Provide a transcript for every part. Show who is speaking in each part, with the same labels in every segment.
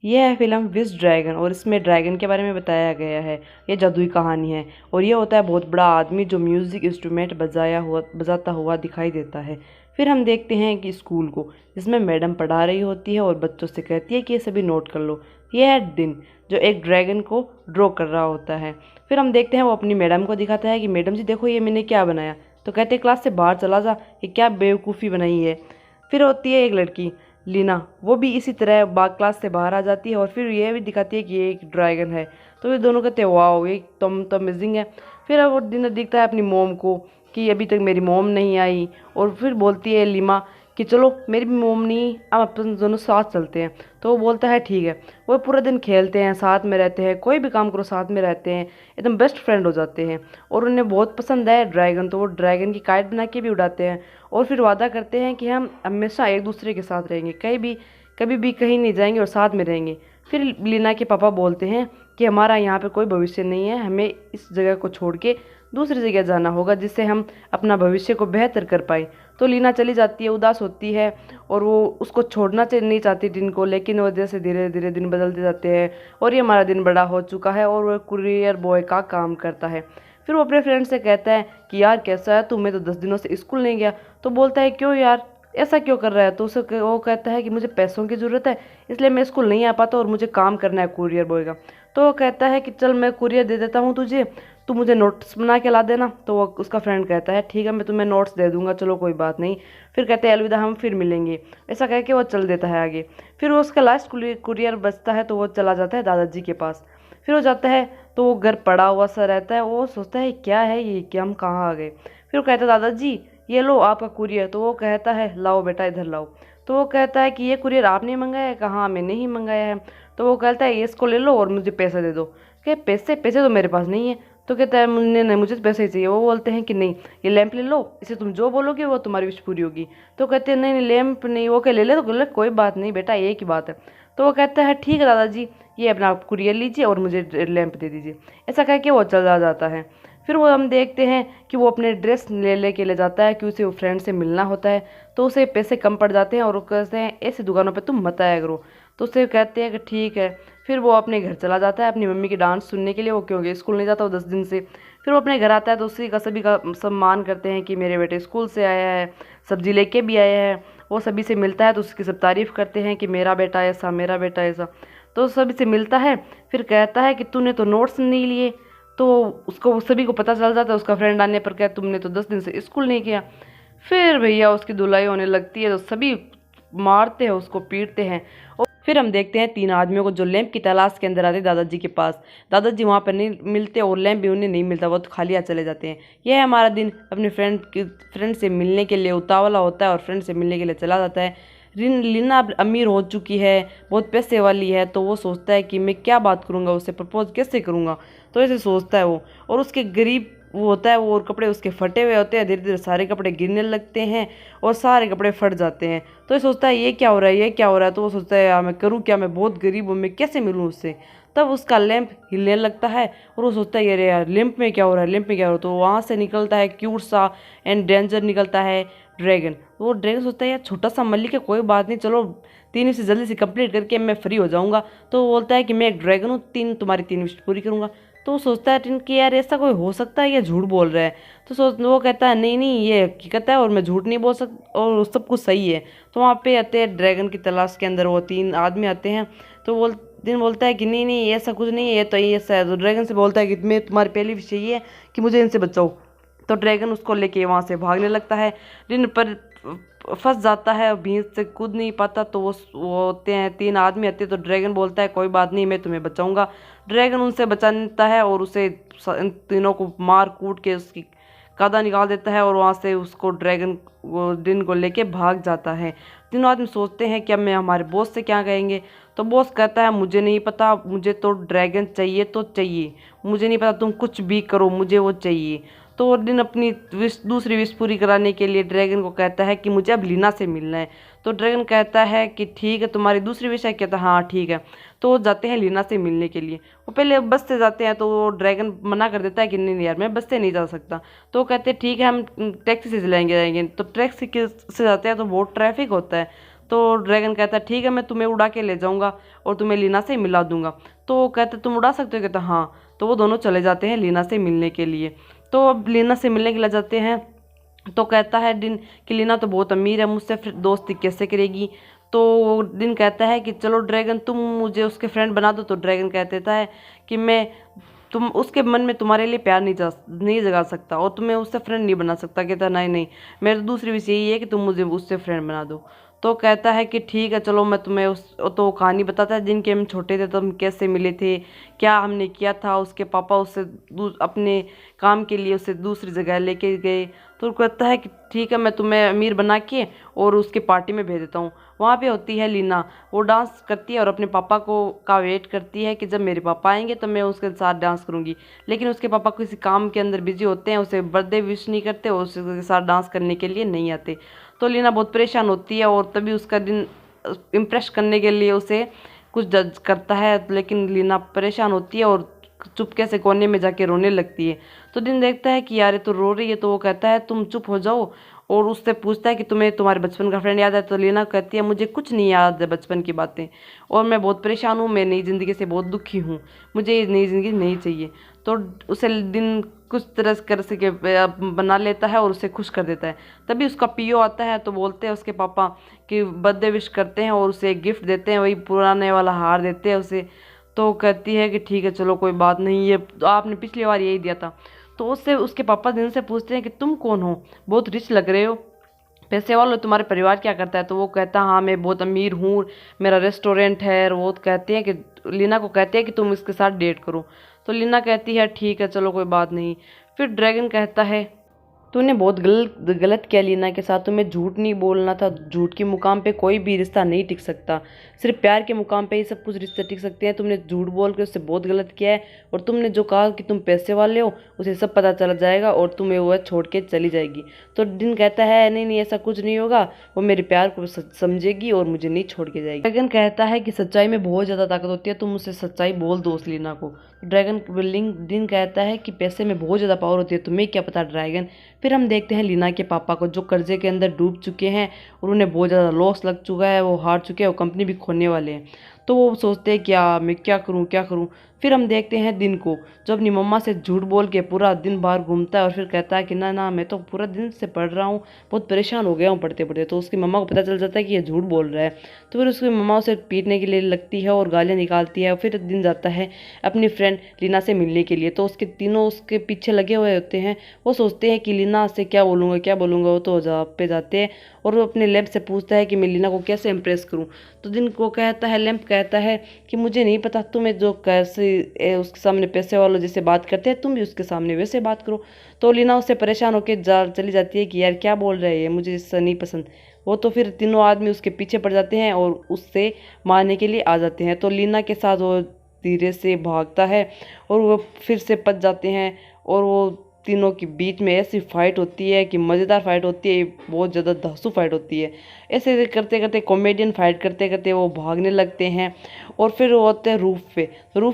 Speaker 1: यह है film wish dragon और इसमें ड्रैगन के बारे में बताया गया है। यह जादुई कहानी है और यह होता है बहुत बड़ा आदमी जो म्यूज़िक इंस्ट्रूमेंट बजाता हुआ दिखाई देता है। फिर हम देखते हैं कि स्कूल को, जिसमें मैडम पढ़ा रही होती है और बच्चों से कहती है कि ये सभी नोट कर लो। यह है दिन जो एक ड्रैगन को ड्रॉ कर रहा होता है। फिर हम देखते हैं वो अपनी मैडम को दिखाता है कि मैडम जी देखो ये मैंने क्या बनाया। तो कहते हैं क्लास से बाहर चला जा, ये क्या बेवकूफ़ी बनाई है। फिर होती है एक लड़की लीना, वो भी इसी तरह क्लास से बाहर आ जाती है और फिर ये भी दिखाती है कि ये एक ड्रैगन है। तो ये दोनों कहते हैं वाओ ये तो अमेजिंग है। फिर वो दिन दिखता है अपनी मोम को कि अभी तक मेरी मोम नहीं आई और फिर बोलती है लीमा कि चलो मेरी भी मोम नहीं, अब अपन दोनों साथ चलते हैं। तो वो बोलता है ठीक है। वो पूरा दिन खेलते हैं, साथ में रहते हैं, कोई भी काम करो साथ में रहते हैं, एकदम बेस्ट फ्रेंड हो जाते हैं और उन्हें बहुत पसंद है ड्रैगन। तो वो ड्रैगन की काइट बना के भी उड़ाते हैं और फिर वादा करते हैं कि हम हमेशा एक दूसरे के साथ रहेंगे, कभी भी कहीं नहीं जाएंगे और साथ में रहेंगे। फिर लीना के पापा बोलते हैं कि हमारा यहाँ पे कोई भविष्य नहीं है, हमें इस जगह को छोड़ के दूसरी जगह जाना होगा जिससे हम अपना भविष्य को बेहतर कर पाए। तो लीना चली जाती है, उदास होती है और वो उसको छोड़ना नहीं चाहती दिन को, लेकिन वो जैसे धीरे धीरे दिन बदलते जाते हैं और ये हमारा दिन बड़ा हो चुका है और वो कुरियर बॉय का काम करता है। फिर वो अपने फ्रेंड से कहता है कि यार कैसा है तू, मैं तो 10 दिनों से स्कूल नहीं गया। तो बोलता है क्यों यार ऐसा क्यों कर रहा है। तो उसे वो कहता है कि मुझे पैसों की ज़रूरत है इसलिए मैं स्कूल नहीं आ पाता और मुझे काम करना है कुरियर बॉय का। तो वो कहता है कि चल मैं कुरियर दे देता हूँ तुझे, तू मुझे नोट्स बना के ला देना। तो वो उसका फ्रेंड कहता है ठीक है मैं तुम्हें नोट्स दे दूंगा, चलो कोई बात नहीं। फिर कहते हैं अलविदा हम फिर मिलेंगे। ऐसा कह के वो चल देता है आगे। फिर वो उसका लास्ट कुरियर बचता है तो वो चला जाता है दादाजी के पास। फिर वो जाता है तो वो घर पड़ा हुआ सा रहता है, वो सोचता है क्या है ये, क्या हम कहाँ आ गए। फिर वो कहता है दादाजी ये लो आपका कुरियर। तो वो कहता है लाओ बेटा इधर लाओ। तो वो कहता है कि ये कुरियर आपने मंगाया है। कहाँ मैंने ही मंगाया है। तो वो कहता है ये इसको ले लो और मुझे पैसे दे दो। क्या पैसे पैसे तो मेरे पास नहीं है। तो कहता है मुझे नहीं, मुझे तो पैसे ही चाहिए। वो बोलते हैं कि नहीं ये लैंप ले लो, इसे तुम जो बोलोगे वो तुम्हारी विश पूरी होगी। तो कहते हैं नहीं नहीं लैंप नहीं। वो क्या ले ले। तो बोले कोई बात नहीं बेटा एक ही बात है। तो वो कहता है ठीक है दादाजी ये अपना कुरियर लीजिए और मुझे लैंप दे दीजिए। ऐसा कह के वो चला जाता है। फिर वो हम देखते हैं कि वो अपने ड्रेस ले जाता है कि उसे वो फ्रेंड से मिलना होता है। तो उसे पैसे कम पड़ जाते हैं और वो कहते हैं ऐसी दुकानों पे तुम मत आया करो। तो उसे कहते हैं कि ठीक है। फिर वो अपने घर चला जाता है अपनी मम्मी की डांस सुनने के लिए, वो क्योंकि स्कूल नहीं जाता वो 10 दिन से। फिर वो अपने घर आता है तो उसी का सभी का सम्मान करते हैं कि मेरे बेटे स्कूल से आया है, सब्जी लेके भी आया है। वो सभी से मिलता है तो उसकी सब तारीफ़ करते हैं कि मेरा बेटा ऐसा, मेरा बेटा ऐसा। तो सभी से मिलता है। फिर कहता है कि तूने तो नोट्स नहीं लिए। तो उसको सभी को पता चल जाता है उसका फ्रेंड आने पर, क्या तुमने तो 10 दिन से स्कूल नहीं किया। फिर भैया उसकी धुलाई होने लगती है तो सभी मारते हैं उसको, पीटते हैं। और फिर हम देखते हैं 3 आदमियों को जो लैंप की तलाश के अंदर आते हैं दादाजी के पास। दादाजी वहाँ पर नहीं मिलते और लैंप भी उन्हें नहीं मिलता, वो तो खाली हाथ चले जाते हैं। यह हमारा दिन अपने फ्रेंड से मिलने के लिए उतावला होता है और फ्रेंड से मिलने के लिए चला जाता है। लीना अब अमीर हो चुकी है, बहुत पैसे वाली है। तो वो सोचता है कि मैं क्या बात करूँगा, उससे प्रपोज कैसे करूँगा। तो ऐसे सोचता है वो। और उसके गरीब वो होता है वो, और कपड़े उसके फटे हुए होते हैं। धीरे धीरे सारे कपड़े गिरने लगते हैं और सारे कपड़े फट जाते हैं। तो ये सोचता है ये क्या हो रहा है, ये क्या हो रहा है। तो वो सोचता है यार मैं करूँ क्या, मैं बहुत गरीब हूँ, मैं कैसे मिलूँ उससे। तब उसका लैंप हिलने लगता है और वो सोचता है अरे यार लैंप में क्या हो रहा है, लैंप में क्या हो रहा है। तो वहाँ से निकलता है क्यूट सा एंड डेंजर निकलता है ड्रैगन। तो वो ड्रैगन सोचता है यार छोटा सा मल्लिक है, कोई बात नहीं, चलो 3 विश जल्दी से कंप्लीट करके मैं फ्री हो जाऊँगा। तो वो बोलता है कि मैं एक ड्रैगन हूँ, तुम्हारी 3 विश पूरी करूँगा। तो वो सोचता है टिन कि यार ऐसा कोई हो सकता है, ये झूठ बोल रहा है। तो वो कहता है नहीं नहीं ये हकीकत है और मैं झूठ नहीं बोल सकता और सब कुछ सही है। तो वहाँ पे आते हैं ड्रैगन की तलाश के अंदर वो 3 आदमी आते हैं। तो बोलता है कि नहीं नहीं ऐसा कुछ नहीं है, ये तो ऐसा है। तो ड्रैगन से बोलता है कि मैं तुम्हारी पहली विश यही है कि मुझे इनसे बचाओ। तो ड्रैगन उसको लेके वहाँ से भागने लगता है, दिन पर फंस जाता है और भीड़ से कूद नहीं पाता। तो वो होते हैं 3 आदमी आते हैं। तो ड्रैगन बोलता है कोई बात नहीं मैं तुम्हें बचाऊंगा। ड्रैगन उनसे बचाता है और उसे इन तीनों को मार कूट के उसकी कादा निकाल देता है और वहाँ से उसको ड्रैगन वो दिन को लेके भाग जाता है। तीनों आदमी सोचते हैं कि अब मैं हमारे बॉस से क्या कहेंगे। तो बॉस कहता है मुझे नहीं पता, मुझे तो ड्रैगन चाहिए तो चाहिए, मुझे नहीं पता तुम कुछ भी करो, मुझे वो चाहिए। तो वो दिन अपनी दूसरी विश पूरी कराने के लिए ड्रैगन को कहता है कि मुझे अब लीना से मिलना है। तो ड्रैगन कहता है कि ठीक है तुम्हारी दूसरी विश है। कहता हाँ ठीक है। तो वो जाते हैं लीना से मिलने के लिए। वो पहले बस से जाते हैं तो वो ड्रैगन मना कर देता है कि नहीं यार मैं बस से नहीं जा सकता। तो वो कहते हैं ठीक है हम टैक्सी से जाएंगे। तो टैक्सी से जाते हैं तो बहुत ट्रैफिक होता है। तो ड्रैगन कहता है ठीक है, मैं तुम्हें उड़ा के ले जाऊंगा और तुम्हें लीना से मिला दूंगा। तो वो कहता है तुम उड़ा सकते हो? कहता हाँ। तो वो दोनों चले जाते हैं लीना से मिलने के लिए। तो अब लीना से मिलने के लिए जाते हैं तो कहता है दिन कि लीना तो बहुत अमीर है, मुझसे फिर दोस्ती कैसे करेगी। तो दिन कहता है कि चलो ड्रैगन तुम मुझे उसके फ्रेंड बना दो। तो ड्रैगन कह देता है कि मैं तुम उसके मन में तुम्हारे लिए प्यार नहीं जगा सकता और तुम्हें उससे फ्रेंड नहीं बना सकता। कहता नहीं नहीं, मेरी तो दूसरी विश यही है कि तुम मुझे उससे फ्रेंड बना दो। तो कहता है कि ठीक है चलो मैं तुम्हें उस तो वो कहानी बताता है दिन के हम छोटे थे तो हम कैसे मिले थे, क्या हमने किया था। उसके पापा उससे अपने काम के लिए उसे दूसरी जगह लेके गए। तो कहता है कि ठीक है मैं तुम्हें अमीर बना के और उसके पार्टी में भेज देता हूँ। वहाँ पे होती है लीना, वो डांस करती है और अपने पापा को का वेट करती है कि जब मेरे पापा आएंगे तो मैं उसके साथ डांस करूँगी। लेकिन उसके पापा किसी काम के अंदर बिजी होते हैं, उसे बर्थडे विश नहीं करते और उसके साथ डांस करने के लिए नहीं आते। तो लीना बहुत परेशान होती है और तभी उसका दिन इम्प्रेस करने के लिए उसे कुछ जज करता है। लेकिन लीना परेशान होती है और चुपके से कोने में जाके रोने लगती है। तो दिन देखता है कि यार ये तो रो रही है। तो वो कहता है तुम चुप हो जाओ और उससे पूछता है कि तुम्हें तुम्हारे बचपन का फ्रेंड याद है। तो लीना कहती है मुझे कुछ नहीं याद है बचपन की बातें और मैं बहुत परेशान हूँ, मैं नई ज़िंदगी से बहुत दुखी हूँ, मुझे ये नई ज़िंदगी नहीं चाहिए। तो उसे दिन कुछ तरह कर सके बना लेता है और उसे खुश कर देता है। तभी उसका पीओ आता है तो बोलते हैं उसके पापा कि बर्थडे विश करते हैं और उसे गिफ्ट देते हैं, वही पुराने वाला हार देते हैं उसे। तो कहती है कि ठीक है चलो कोई बात नहीं, ये तो आपने पिछली बार यही दिया था। तो उससे उसके पापा दिन से पूछते हैं कि तुम कौन हो, बहुत रिच लग रहे हो, पैसे वाले, तुम्हारे परिवार क्या करता है। तो वो कहता है हाँ मैं बहुत अमीर हूँ, मेरा रेस्टोरेंट है। और वो कहते हैं कि लीना को कहते हैं कि तुम इसके साथ डेट करो। तो लीना कहती है ठीक है चलो कोई बात नहीं। फिर ड्रैगन कहता है तूने बहुत गलत किया लीना के साथ, तुम्हें झूठ नहीं बोलना था, झूठ के मुकाम पे कोई भी रिश्ता नहीं टिक सकता, सिर्फ प्यार के मुकाम पे ही सब कुछ रिश्ते टिक सकते हैं। तुमने झूठ बोल के उससे बहुत गलत किया है और तुमने जो कहा कि तुम पैसे वाले हो उसे सब पता चला जाएगा और तुम्हें वह छोड़ के चली जाएगी। तो दिन कहता है नहीं नहीं ऐसा कुछ नहीं होगा, वो मेरे प्यार को समझेगी और मुझे नहीं छोड़ के जाएगी। ड्रैगन कहता है कि सच्चाई में बहुत ज़्यादा ताकत होती है, तुम उसे सच्चाई बोल दो उस लीना को। ड्रैगन दिन कहता है कि पैसे में बहुत ज़्यादा पावर होती है, तुम्हें क्या पता ड्रैगन। फिर हम देखते हैं लीना के पापा को जो कर्जे के अंदर डूब चुके हैं और उन्हें बहुत ज़्यादा लॉस लग चुका है, वो हार चुके हैं, वो कंपनी भी खोलने वाले हैं। तो वो सोचते हैं क्या मैं क्या करूं क्या करूं। फिर हम देखते हैं दिन को जो अपनी मम्मा से झूठ बोल के पूरा दिन बाहर घूमता है और फिर कहता है कि ना ना मैं तो पूरा दिन से पढ़ रहा हूँ, बहुत परेशान हो गया हूँ पढ़ते पढ़ते। तो उसकी मम्मा को पता चल जाता है कि ये झूठ बोल रहा है। तो फिर उसकी मम्मा उसे पीटने के लिए लगती है और गालियाँ निकालती है। फिर दिन जाता है अपनी फ्रेंड लीना से मिलने के लिए। तो उसके तीनों उसके पीछे लगे हुए होते हैं। वो सोचते हैं कि लीना से क्या बोलूँगा क्या बोलूँगा। वो तो जॉब पे जाते हैं और वो अपने लैंप से पूछता है कि मैं लीना को कैसे इम्प्रेस करूँ। तो दिन को कहता है लैंप कहता है कि मुझे नहीं पता, तुम्हें जो कैसे उसके सामने पैसे वालों जैसे बात करते हैं तुम भी उसके सामने वैसे बात करो। तो लीना उससे परेशान होकर चली जाती है कि यार क्या बोल रहे हैं, मुझे इससे नहीं पसंद। वो तो फिर तीनों आदमी उसके पीछे पड़ जाते हैं और उससे मारने के लिए आ जाते हैं। तो लीना के साथ वो धीरे से भागता है और वो फिर से पच जाते हैं और वो तीनों के बीच में ऐसी फाइट होती है कि मज़ेदार फाइट होती है, बहुत ज़्यादा धांसू फाइट होती है। ऐसे करते करते कॉमेडियन फाइट करते करते वो भागने लगते हैं और फिर वो होते हैं रूफ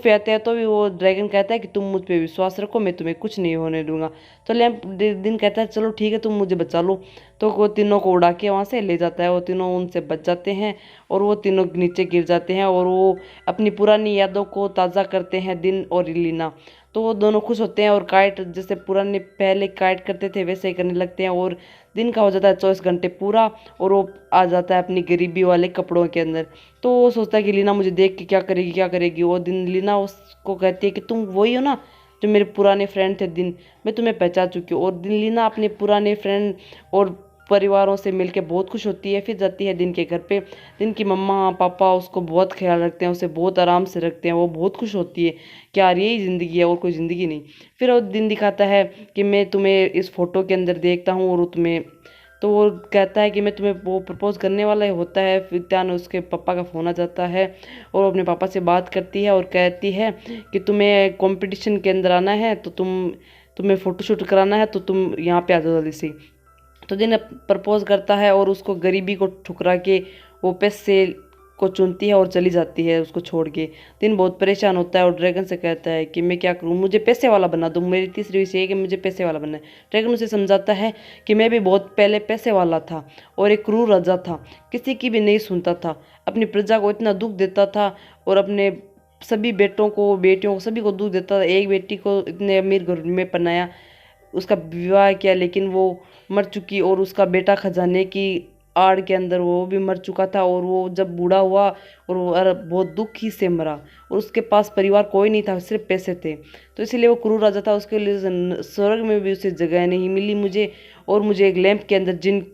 Speaker 1: पे आते हैं। तो भी वो ड्रैगन कहता है कि तुम मुझ पे विश्वास रखो, मैं तुम्हें कुछ नहीं होने दूंगा। तो लैंप दिन कहता है चलो ठीक है तुम मुझे बचा लो। तो वो तीनों को उड़ा के वहाँ से ले जाता है, वो तीनों उनसे बच जाते हैं और वो तीनों नीचे गिर जाते हैं और वो अपनी पुरानी यादों को ताज़ा करते हैं दिन और लीना। तो वो दोनों खुश होते हैं और काइट जैसे पुराने पहले काइट करते थे वैसे ही करने लगते हैं और दिन का हो जाता है 24 घंटे पूरा और वो आ जाता है अपनी गरीबी वाले कपड़ों के अंदर। तो वो सोचता है कि लीना मुझे देख के क्या करेगी क्या करेगी। वो दिन लीना उसको कहती है कि तुम वही हो ना जो मेरे पुराने फ्रेंड थे दिन, मैं तुम्हें पहचान चुकी हूँ। और दिन लीना अपने पुराने फ्रेंड और परिवारों से मिलके बहुत खुश होती है। फिर जाती है दिन के घर पे। दिन की मम्मा पापा उसको बहुत ख्याल रखते हैं, उसे बहुत आराम से रखते हैं, वो बहुत खुश होती है कि यार यही ज़िंदगी है और कोई ज़िंदगी नहीं। फिर वो दिन दिखाता है कि मैं तुम्हें इस फ़ोटो के अंदर देखता हूँ और तुम्हें। तो वो कहता है कि मैं तुम्हें वो प्रपोज करने वाला ही होता है। फिर त्यान उसके पापा का फ़ोन आ जाता है और वो अपने पापा से बात करती है और कहती है कि तुम्हें कंपटीशन के अंदर आना है तो तुम्हें फ़ोटोशूट कराना है तो तुम यहाँ पे आ जाओ जल्दी से। तो दिन प्रपोज करता है और उसको गरीबी को ठुकरा के वो पैसे को चुनती है और चली जाती है उसको छोड़ के। दिन बहुत परेशान होता है और ड्रैगन से कहता है कि मैं क्या करूं, मुझे पैसे वाला बना दो, मेरी तीसरी विश है कि मुझे पैसे वाला बनना है। ड्रैगन उसे समझाता है कि मैं भी बहुत पहले पैसे वाला था और एक क्रूर राजा था, किसी की भी नहीं सुनता था, अपनी प्रजा को इतना दुख देता था और अपने सभी बेटों को बेटियों को सभी को दुख देता था। एक बेटी को इतने अमीर घर में पनाया, उसका विवाह किया, लेकिन वो मर चुकी और उसका बेटा खजाने की आड़ के अंदर वो भी मर चुका था। और वो जब बूढ़ा हुआ और वो बहुत दुख ही से मरा और उसके पास परिवार कोई नहीं था, सिर्फ पैसे थे। तो इसलिए वो क्रूर राजा था, उसके लिए स्वर्ग में भी उसे जगह नहीं मिली मुझे, और मुझे एक लैंप के अंदर जिन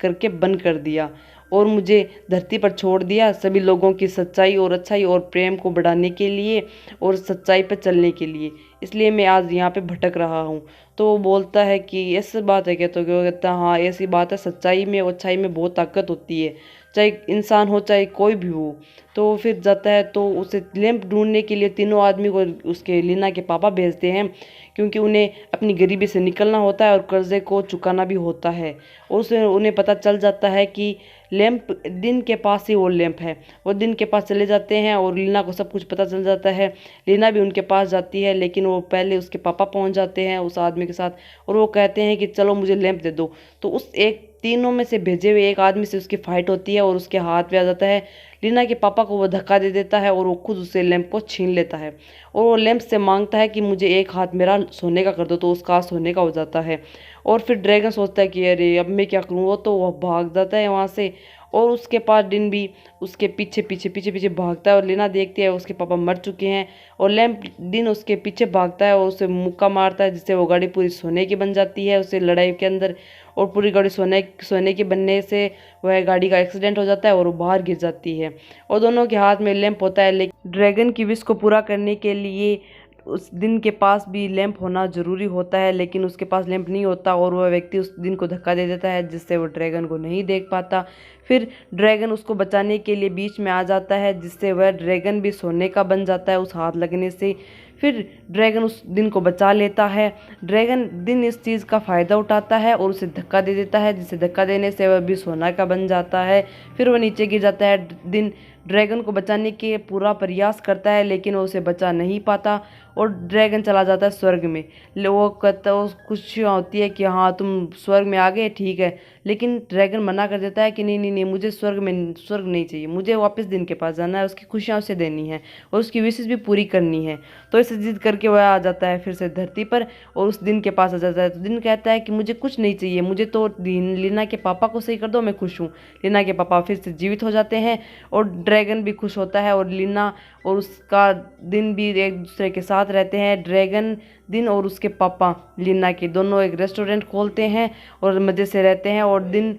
Speaker 1: करके बंद कर दिया और मुझे धरती पर छोड़ दिया सभी लोगों की सच्चाई और अच्छाई और प्रेम को बढ़ाने के लिए और सच्चाई पर चलने के लिए। इसलिए मैं आज यहाँ पे भटक रहा हूँ। तो वो बोलता है कि ऐसी बात है क्या? तो वो कहता है हाँ ऐसी बात है, सच्चाई में और अच्छाई में बहुत ताकत होती है, चाहे इंसान हो चाहे कोई भी हो। तो फिर जाता है तो उसे लैंप ढूंढने के लिए तीनों आदमी को उसके लीना के पापा भेजते हैं, क्योंकि उन्हें अपनी गरीबी से निकलना होता है और कर्जे को चुकाना भी होता है। और उसे उन्हें पता चल जाता है कि लैंप दिन के पास ही वो लैंप है। वो दिन के पास चले जाते हैं और लीना को सब कुछ पता चल जाता है। लीना भी उनके पास जाती है, लेकिन वो पहले उसके पापा पहुंच जाते हैं उस आदमी के साथ और वो कहते हैं कि चलो मुझे लैंप दे दो। तो उस एक तीनों में से भेजे हुए एक आदमी से उसकी फाइट होती है और उसके हाथ पे आ जाता है। लीना के पापा को वो धक्का दे देता है और वो खुद उससे लैंप को छीन लेता है और वो लैंप से मांगता है कि मुझे एक हाथ मेरा सोने का कर दो, तो उसका हाथ सोने का हो जाता है। और फिर ड्रैगन सोचता है कि अरे अब मैं क्या करूँ, वो तो वह भाग जाता है वहाँ से और उसके पास दिन भी उसके पीछे पीछे पीछे पीछे भागता है और लीना देखती है उसके पापा मर चुके हैं और लैंप दिन उसके पीछे भागता है और उसे मुक्का मारता है, जिससे वो गाड़ी पूरी सोने की बन जाती है उसे लड़ाई के अंदर। और पूरी गाड़ी सोने के बनने से वह गाड़ी का एक्सीडेंट हो जाता है और वो बाहर गिर जाती है और दोनों के हाथ में लैंप होता है। लेकिन ड्रैगन की विश को पूरा करने के लिए उस दिन के पास भी लैंप होना ज़रूरी होता है, लेकिन उसके पास लैंप नहीं होता और वह व्यक्ति उस दिन को धक्का दे देता है, जिससे वो ड्रैगन को नहीं देख पाता। फिर ड्रैगन उसको बचाने के लिए बीच में आ जाता है, जिससे वह ड्रैगन भी सोने का बन जाता है उस हाथ लगने से। फिर ड्रैगन उस दिन को बचा लेता है। ड्रैगन दिन इस चीज़ का फ़ायदा उठाता है और उसे धक्का दे देता है, जिसे धक्का देने से वह भी सोना का बन जाता है। फिर वह नीचे गिर जाता है। दिन ड्रैगन को बचाने के पूरा प्रयास करता है, लेकिन वो उसे बचा नहीं पाता और ड्रैगन चला जाता है स्वर्ग में। वो कहता है, खुशी होती है कि हाँ तुम स्वर्ग में आ गए, ठीक है। लेकिन ड्रैगन मना कर देता है कि नहीं नहीं नहीं, मुझे स्वर्ग नहीं चाहिए, मुझे वापस दिन के पास जाना है, उसकी खुशियाँ उसे देनी है और उसकी विशेष भी पूरी करनी है। तो इसे जिद करके वह आ जाता है फिर से धरती पर और उस दिन के पास आ जाता है। तो दिन कहता है कि मुझे कुछ नहीं चाहिए, मुझे तो लीना के पापा को सही कर दो, मैं खुश हूँ। लीना के पापा फिर से जीवित हो जाते हैं और ड्रैगन भी खुश होता है और लीना और उसका दिन भी एक दूसरे के साथ रहते हैं। ड्रैगन दिन और उसके पापा लीना के दोनों एक रेस्टोरेंट खोलते हैं और मज़े से रहते हैं। और दिन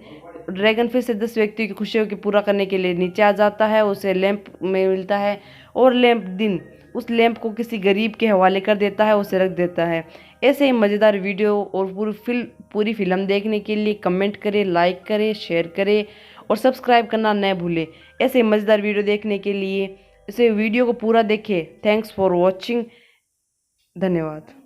Speaker 1: ड्रैगन फिर से 10 व्यक्तियों की खुशियों की पूरा करने के लिए नीचे आ जाता है, उसे लैंप में मिलता है और लैंप दिन उस लैंप को किसी गरीब के हवाले कर देता है, उसे रख देता है। ऐसे ही मज़ेदार वीडियो और पूरी फिल्म देखने के लिए कमेंट करें, लाइक करें, शेयर करें और सब्सक्राइब करना न भूलें। ऐसे मज़ेदार वीडियो देखने के लिए इसे वीडियो को पूरा देखें। Thanks for watching. धन्यवाद।